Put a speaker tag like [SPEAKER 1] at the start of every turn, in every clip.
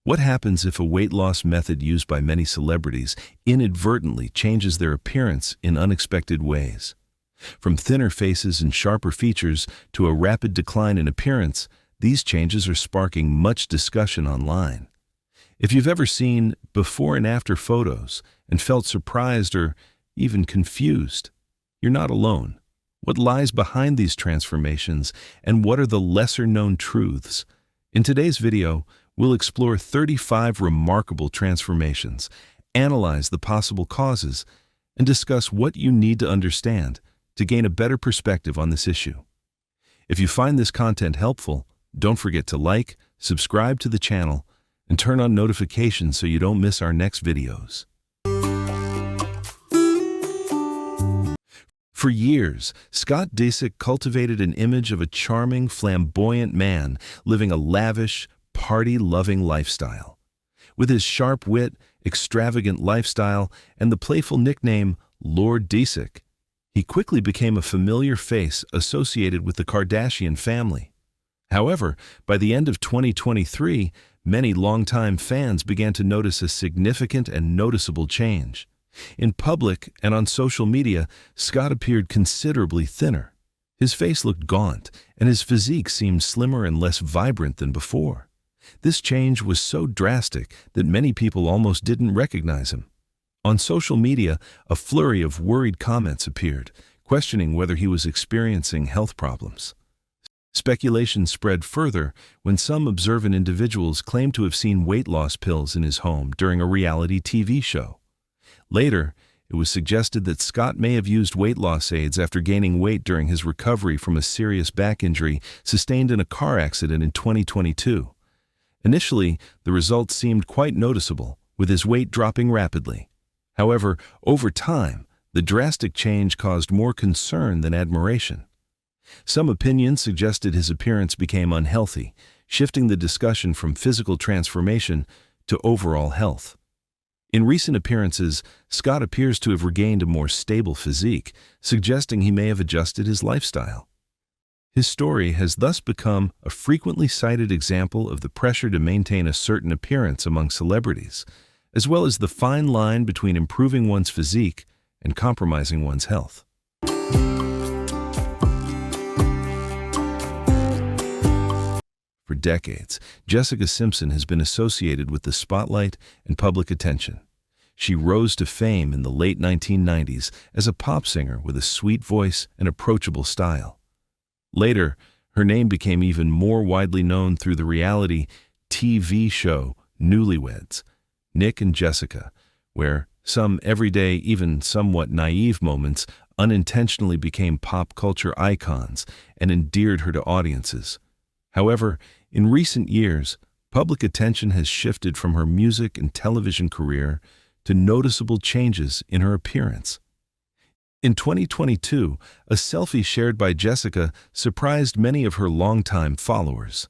[SPEAKER 1] What happens if a weight loss method used by many celebrities inadvertently changes their appearance in unexpected ways? From thinner faces and sharper features to a rapid decline in appearance, these changes are sparking much discussion online. If you've ever seen before and after photos and felt surprised or even confused, you're not alone. What lies behind these transformations, and what are the lesser-known truths? In today's video, we'll explore 35 remarkable transformations, analyze the possible causes, and discuss what you need to understand to gain a better perspective on this issue. If you find this content helpful, don't forget to like, subscribe to the channel, and turn on notifications so you don't miss our next videos. For years, Scott Disick cultivated an image of a charming, flamboyant man living a lavish, party-loving lifestyle. With his sharp wit, extravagant lifestyle, and the playful nickname Lord Disick, he quickly became a familiar face associated with the Kardashian family. However, by the end of 2023, many longtime fans began to notice a significant and noticeable change. In public and on social media, Scott appeared considerably thinner. His face looked gaunt, and his physique seemed slimmer and less vibrant than before. This change was so drastic that many people almost didn't recognize him. On social media, a flurry of worried comments appeared, questioning whether he was experiencing health problems. Speculation spread further when some observant individuals claimed to have seen weight loss pills in his home during a reality TV show. Later, it was suggested that Scott may have used weight loss aids after gaining weight during his recovery from a serious back injury sustained in a car accident in 2022. Initially, the results seemed quite noticeable, with his weight dropping rapidly. However, over time, the drastic change caused more concern than admiration. Some opinions suggested his appearance became unhealthy, shifting the discussion from physical transformation to overall health. In recent appearances, Scott appears to have regained a more stable physique, suggesting he may have adjusted his lifestyle. His story has thus become a frequently cited example of the pressure to maintain a certain appearance among celebrities, as well as the fine line between improving one's physique and compromising one's health. For decades, Jessica Simpson has been associated with the spotlight and public attention. She rose to fame in the late 1990s as a pop singer with a sweet voice and approachable style. Later, her name became even more widely known through the reality TV show Newlyweds, Nick and Jessica, where some everyday, even somewhat naive moments unintentionally became pop culture icons and endeared her to audiences. However, in recent years, public attention has shifted from her music and television career to noticeable changes in her appearance. In 2022, a selfie shared by Jessica surprised many of her longtime followers.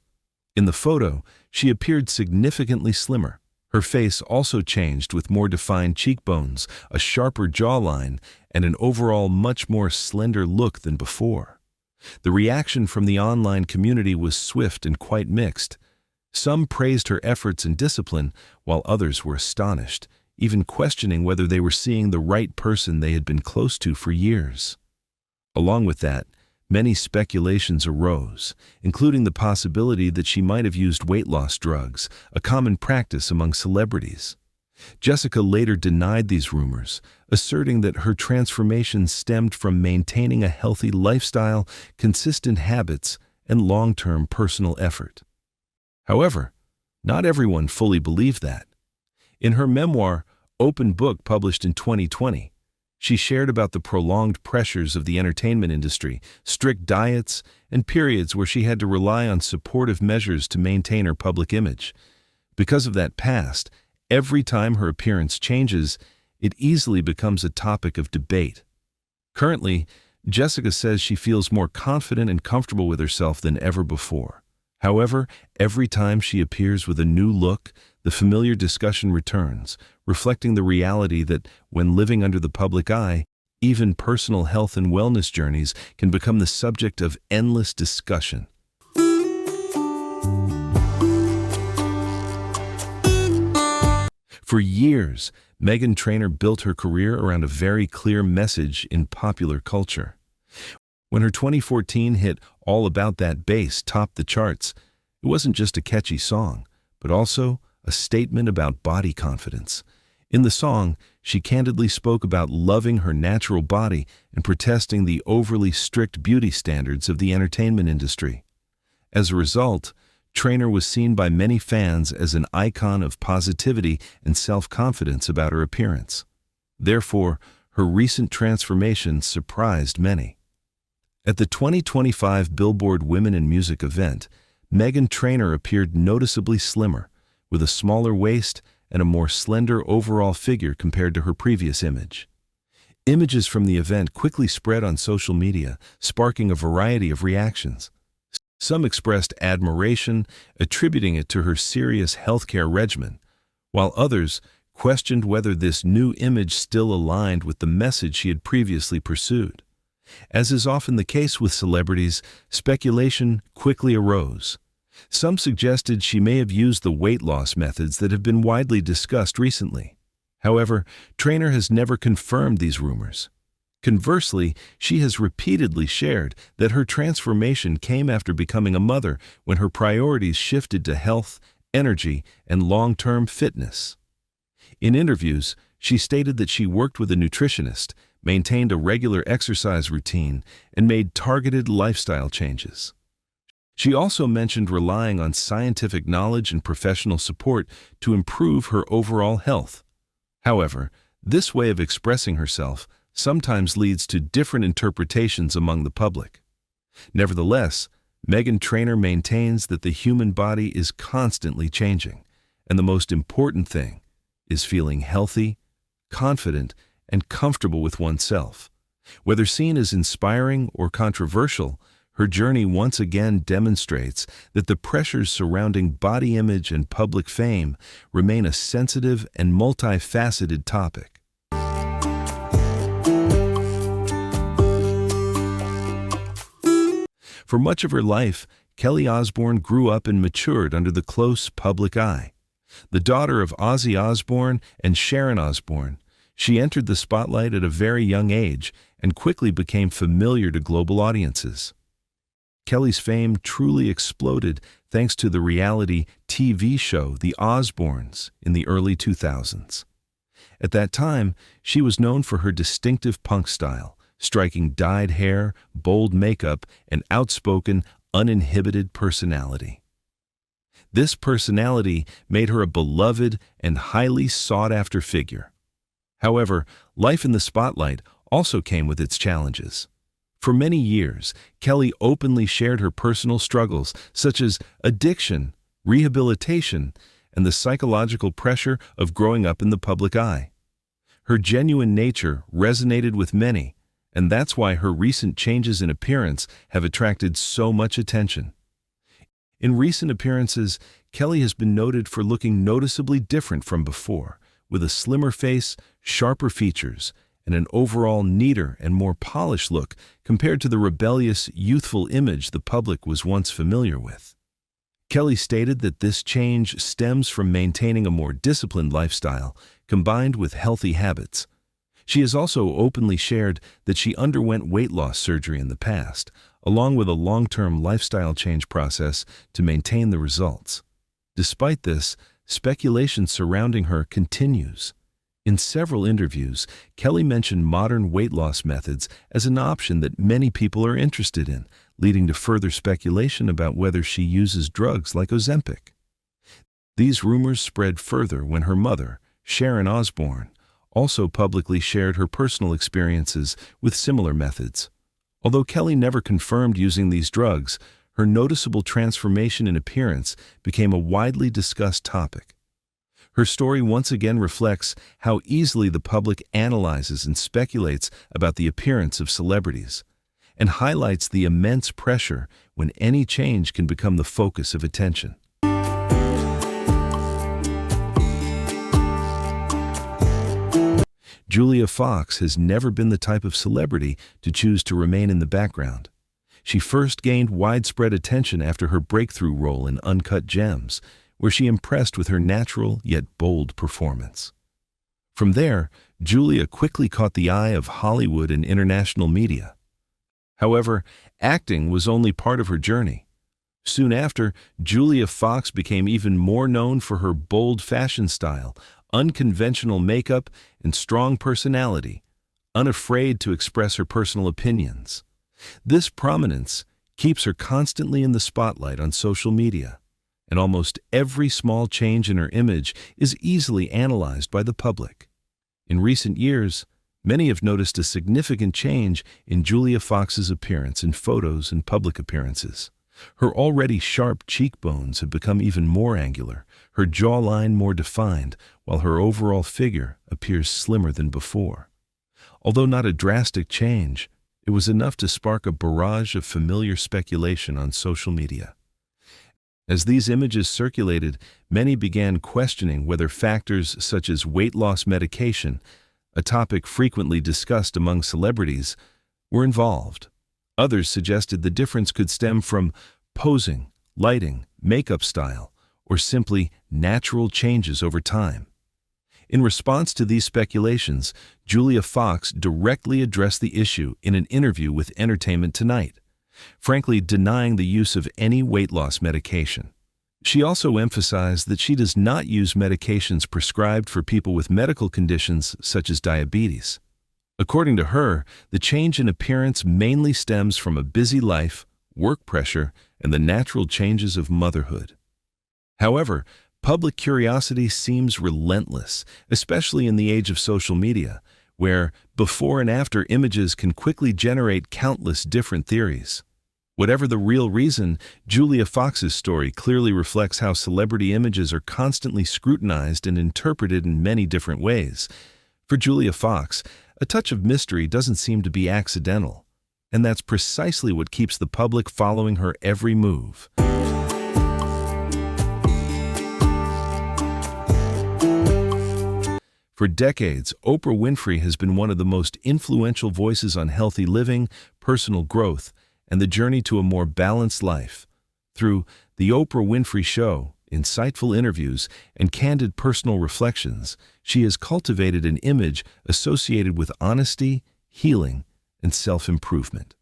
[SPEAKER 1] In the photo, she appeared significantly slimmer. Her face also changed with more defined cheekbones, a sharper jawline, and an overall much more slender look than before. The reaction from the online community was swift and quite mixed. Some praised her efforts and discipline, while others were astonished, even questioning whether they were seeing the right person they had been close to for years. Along with that, many speculations arose, including the possibility that she might have used weight loss drugs, a common practice among celebrities. Jessica later denied these rumors, asserting that her transformation stemmed from maintaining a healthy lifestyle, consistent habits, and long-term personal effort. However, not everyone fully believed that. In her memoir, Open Book, published in 2020, she shared about the prolonged pressures of the entertainment industry, strict diets, and periods where she had to rely on supportive measures to maintain her public image. Because of that past, every time her appearance changes, it easily becomes a topic of debate. Currently, Jessica says she feels more confident and comfortable with herself than ever before. However, every time she appears with a new look, the familiar discussion returns, reflecting the reality that when living under the public eye, even personal health and wellness journeys can become the subject of endless discussion. For years, Meghan Trainor built her career around a very clear message in popular culture. When her 2014 hit All About That Bass topped the charts, it wasn't just a catchy song, but also a statement about body confidence. In the song, she candidly spoke about loving her natural body and protesting the overly strict beauty standards of the entertainment industry. As a result, Trainor was seen by many fans as an icon of positivity and self-confidence about her appearance. Therefore, her recent transformation surprised many. At the 2025 Billboard Women in Music event, Meghan Trainor appeared noticeably slimmer, with a smaller waist and a more slender overall figure compared to her previous image. Images from the event quickly spread on social media, sparking a variety of reactions. Some expressed admiration, attributing it to her serious healthcare regimen, while others questioned whether this new image still aligned with the message she had previously pursued. As is often the case with celebrities, speculation quickly arose. Some suggested she may have used the weight loss methods that have been widely discussed recently. However, Trainor has never confirmed these rumors. Conversely, she has repeatedly shared that her transformation came after becoming a mother when her priorities shifted to health, energy, and long-term fitness. In interviews, she stated that she worked with a nutritionist, maintained a regular exercise routine, and made targeted lifestyle changes. She also mentioned relying on scientific knowledge and professional support to improve her overall health. However, this way of expressing herself sometimes leads to different interpretations among the public. Nevertheless, Meghan Trainor maintains that the human body is constantly changing, and the most important thing is feeling healthy, confident, and comfortable with oneself. Whether seen as inspiring or controversial, her journey once again demonstrates that the pressures surrounding body image and public fame remain a sensitive and multifaceted topic. For much of her life, Kelly Osbourne grew up and matured under the close public eye. The daughter of Ozzy Osbourne and Sharon Osbourne, she entered the spotlight at a very young age and quickly became familiar to global audiences. Kelly's fame truly exploded thanks to the reality TV show The Osbournes in the early 2000s. At that time, she was known for her distinctive punk style, striking dyed hair, bold makeup, and outspoken, uninhibited personality. This personality made her a beloved and highly sought-after figure. However, life in the spotlight also came with its challenges. For many years, Kelly openly shared her personal struggles, such as addiction, rehabilitation, and the psychological pressure of growing up in the public eye. Her genuine nature resonated with many, and that's why her recent changes in appearance have attracted so much attention. In recent appearances, Kelly has been noted for looking noticeably different from before, with a slimmer face, sharper features, and an overall neater and more polished look compared to the rebellious, youthful image the public was once familiar with. Kelly stated that this change stems from maintaining a more disciplined lifestyle combined with healthy habits. She has also openly shared that she underwent weight loss surgery in the past, along with a long-term lifestyle change process to maintain the results. Despite this, speculation surrounding her continues. In several interviews, Kelly mentioned modern weight loss methods as an option that many people are interested in, leading to further speculation about whether she uses drugs like Ozempic. These rumors spread further when her mother, Sharon Osbourne, also publicly shared her personal experiences with similar methods. Although Kelly never confirmed using these drugs, her noticeable transformation in appearance became a widely discussed topic. Her story once again reflects how easily the public analyzes and speculates about the appearance of celebrities, and highlights the immense pressure when any change can become the focus of attention. Julia Fox has never been the type of celebrity to choose to remain in the background. She first gained widespread attention after her breakthrough role in Uncut Gems, where she impressed with her natural yet bold performance. From there, Julia quickly caught the eye of Hollywood and international media. However, acting was only part of her journey. Soon after, Julia Fox became even more known for her bold fashion style, unconventional makeup, and strong personality, unafraid to express her personal opinions. This prominence keeps her constantly in the spotlight on social media, and almost every small change in her image is easily analyzed by the public. In recent years, many have noticed a significant change in Julia Fox's appearance in photos and public appearances. Her already sharp cheekbones have become even more angular, her jawline more defined, while her overall figure appears slimmer than before. Although not a drastic change, it was enough to spark a barrage of familiar speculation on social media. As these images circulated, many began questioning whether factors such as weight loss medication, a topic frequently discussed among celebrities, were involved. Others suggested the difference could stem from posing, lighting, makeup style, or simply natural changes over time. In response to these speculations, Julia Fox directly addressed the issue in an interview with Entertainment Tonight, frankly denying the use of any weight loss medication. She also emphasized that she does not use medications prescribed for people with medical conditions such as diabetes. According to her, the change in appearance mainly stems from a busy life, work pressure, and the natural changes of motherhood. However, public curiosity seems relentless, especially in the age of social media, where before and after images can quickly generate countless different theories. Whatever the real reason, Julia Fox's story clearly reflects how celebrity images are constantly scrutinized and interpreted in many different ways. For Julia Fox, a touch of mystery doesn't seem to be accidental, and that's precisely what keeps the public following her every move. For decades, Oprah Winfrey has been one of the most influential voices on healthy living, personal growth, and the journey to a more balanced life. Through The Oprah Winfrey Show, insightful interviews, and candid personal reflections, she has cultivated an image associated with honesty, healing, and self-improvement.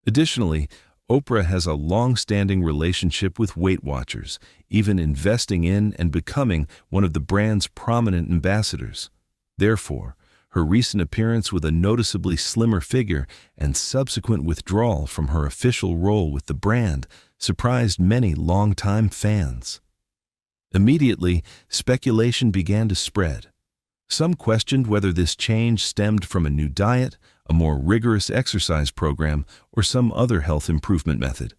[SPEAKER 1] Additionally, Oprah has a long-standing relationship with Weight Watchers, even investing in and becoming one of the brand's prominent ambassadors. Therefore, her recent appearance with a noticeably slimmer figure and subsequent withdrawal from her official role with the brand surprised many longtime fans. Immediately, speculation began to spread. Some questioned whether this change stemmed from a new diet, a more rigorous exercise program, or some other health improvement method.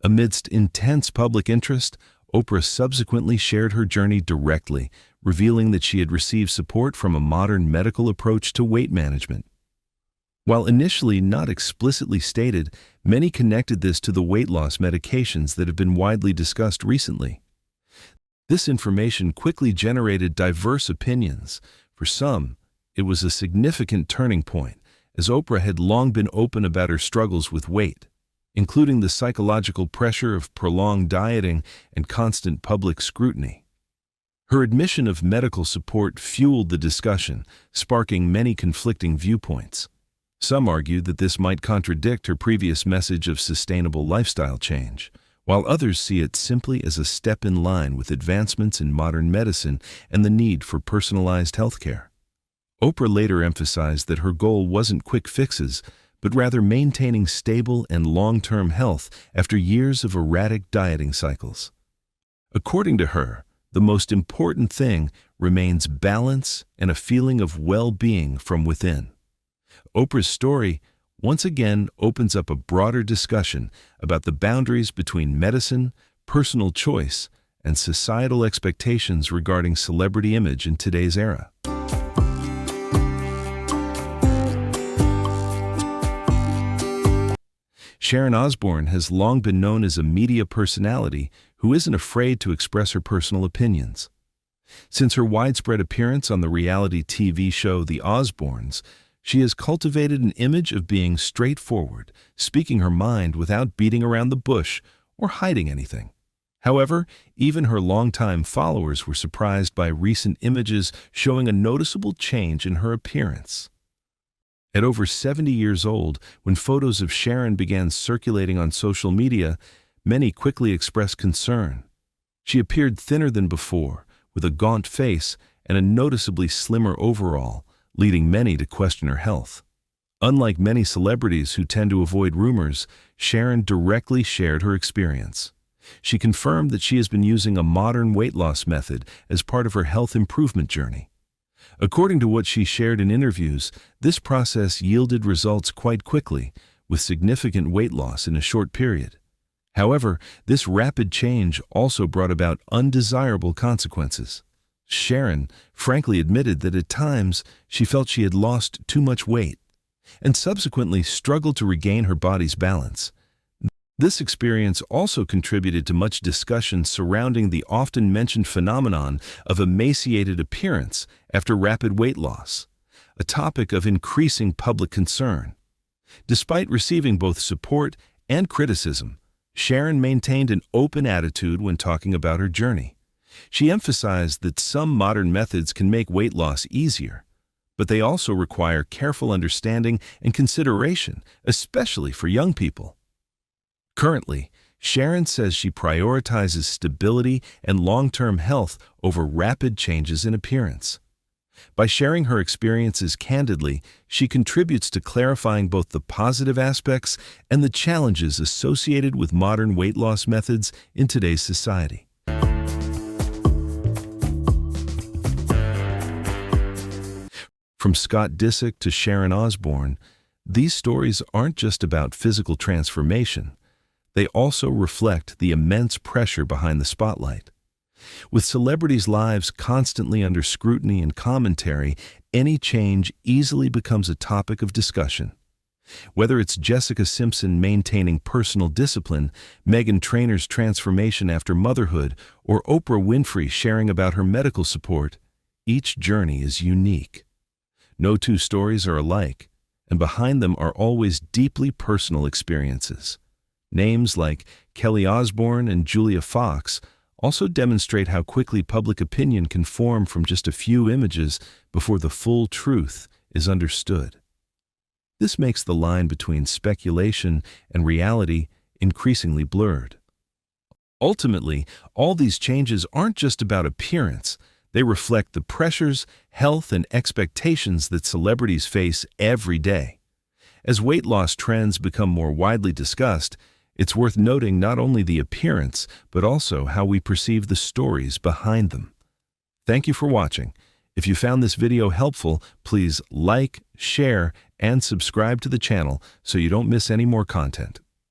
[SPEAKER 1] Amidst intense public interest, Oprah subsequently shared her journey directly, revealing that she had received support from a modern medical approach to weight management. While initially not explicitly stated, many connected this to the weight loss medications that have been widely discussed recently. This information quickly generated diverse opinions. For some, it was a significant turning point, as Oprah had long been open about her struggles with weight, including the psychological pressure of prolonged dieting and constant public scrutiny. Her admission of medical support fueled the discussion, sparking many conflicting viewpoints. Some argued that this might contradict her previous message of sustainable lifestyle change, while others see it simply as a step in line with advancements in modern medicine and the need for personalized healthcare. Oprah later emphasized that her goal wasn't quick fixes, but rather maintaining stable and long-term health after years of erratic dieting cycles. According to her, the most important thing remains balance and a feeling of well-being from within. Oprah's story once again opens up a broader discussion about the boundaries between medicine, personal choice, and societal expectations regarding celebrity image in today's era. Sharon Osbourne has long been known as a media personality who isn't afraid to express her personal opinions. Since her widespread appearance on the reality TV show The Osbournes, she has cultivated an image of being straightforward, speaking her mind without beating around the bush or hiding anything. However, even her longtime followers were surprised by recent images showing a noticeable change in her appearance. At over 70 years old, when photos of Sharon began circulating on social media, many quickly expressed concern. She appeared thinner than before, with a gaunt face and a noticeably slimmer overall, leading many to question her health. Unlike many celebrities who tend to avoid rumors, Sharon directly shared her experience. She confirmed that she has been using a modern weight loss method as part of her health improvement journey. According to what she shared in interviews, this process yielded results quite quickly, with significant weight loss in a short period. However, this rapid change also brought about undesirable consequences. Sharon frankly admitted that at times she felt she had lost too much weight, and subsequently struggled to regain her body's balance. This experience also contributed to much discussion surrounding the often mentioned phenomenon of emaciated appearance after rapid weight loss, a topic of increasing public concern. Despite receiving both support and criticism, Sharon maintained an open attitude when talking about her journey. She emphasized that some modern methods can make weight loss easier, but they also require careful understanding and consideration, especially for young people. Currently, Sharon says she prioritizes stability and long-term health over rapid changes in appearance. By sharing her experiences candidly, she contributes to clarifying both the positive aspects and the challenges associated with modern weight loss methods in today's society. From Scott Disick to Sharon Osbourne, these stories aren't just about physical transformation. They also reflect the immense pressure behind the spotlight. With celebrities' lives constantly under scrutiny and commentary, any change easily becomes a topic of discussion. Whether it's Jessica Simpson maintaining personal discipline, Meghan Trainor's transformation after motherhood, or Oprah Winfrey sharing about her medical support, each journey is unique. No two stories are alike, and behind them are always deeply personal experiences. Names like Kelly Osbourne and Julia Fox also demonstrate how quickly public opinion can form from just a few images before the full truth is understood. This makes the line between speculation and reality increasingly blurred. Ultimately, all these changes aren't just about appearance. They reflect the pressures, health, and expectations that celebrities face every day. As weight loss trends become more widely discussed, it's worth noting not only the appearance, but also how we perceive the stories behind them. Thank you for watching. If you found this video helpful, please like, share, and subscribe to the channel so you don't miss any more content.